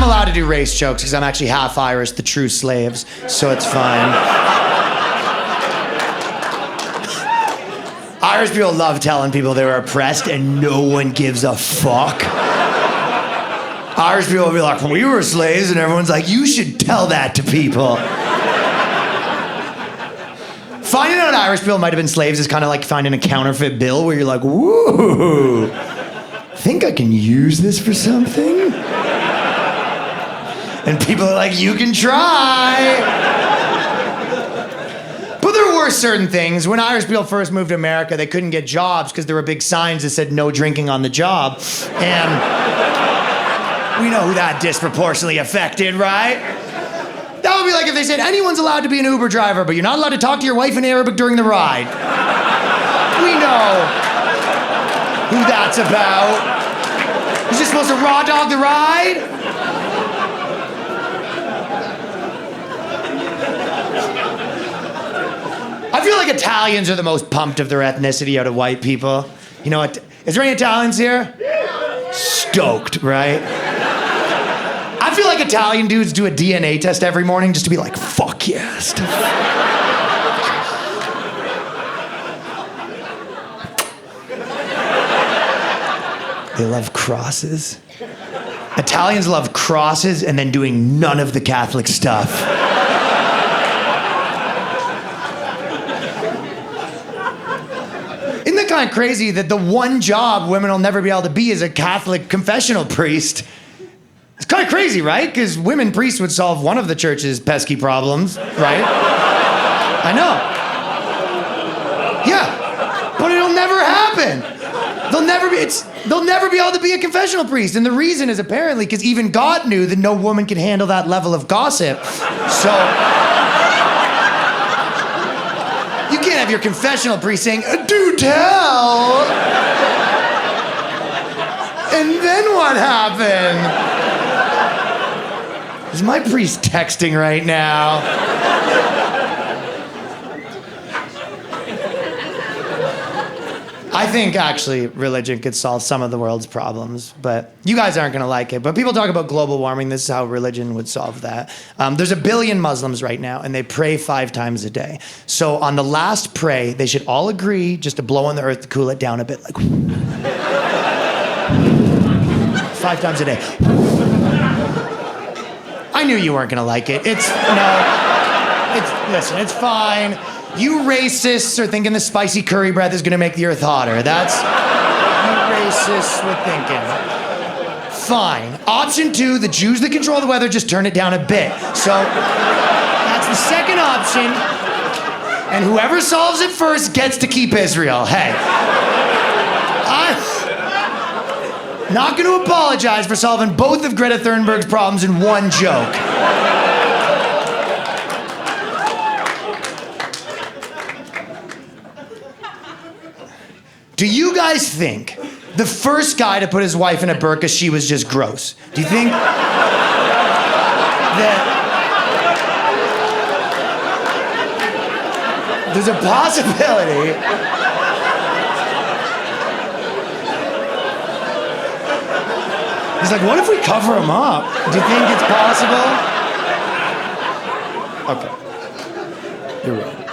allowed to do race jokes because I'm actually half Irish, the true slaves, so it's fine. Irish people love telling people they were oppressed and no one gives a fuck. Irish people will be like, we were slaves, and everyone's like, you should tell that to people. Finding out Irish people might have been slaves is kind of like finding a counterfeit bill where you're like, woo, think I can use this for something? And people are like, you can try. But there were certain things. When Irish people first moved to America, they couldn't get jobs because there were big signs that said no drinking on the job. And we know who that disproportionately affected, right? That would be like if they said, anyone's allowed to be an Uber driver, but you're not allowed to talk to your wife in Arabic during the ride. We know who that's about. You're just supposed to raw dog the ride? I feel like Italians are the most pumped of their ethnicity out of white people. You know what? Is there any Italians here? Stoked, right? I feel like Italian dudes do a DNA test every morning just to be like, fuck yes. They love crosses. Italians love crosses and then doing none of the Catholic stuff. Isn't that kind of crazy that the one job women will never be able to be is a Catholic confessional priest? It's kind of crazy, right? Because women priests would solve one of the church's pesky problems, right? I know. Yeah, but it'll never happen. They'll never be able to be a confessional priest. And the reason is apparently because even God knew that no woman can handle that level of gossip. So you can't have your confessional priest saying, do tell. And then what happened? Is my priest texting right now? I think actually religion could solve some of the world's problems, but you guys aren't gonna like it. But people talk about global warming. This is how religion would solve that. There's 1 billion Muslims right now, and they pray 5 times a day. So on the last pray, they should all agree just to blow on the earth to cool it down a bit, like 5 times a day. I knew you weren't gonna like it. Listen, it's fine. You racists are thinking the spicy curry breath is gonna make the earth hotter. That's you racists were thinking. Fine. Option 2, the Jews that control the weather just turn it down a bit. So that's the second option. And whoever solves it first gets to keep Israel. Hey. I'm not gonna apologize for solving both of Greta Thunberg's problems in one joke. Do you guys think the first guy to put his wife in a burqa, she was just gross? Do you think that there's a possibility he's like, what if we cover him up? Do you think it's possible? Okay. You're right.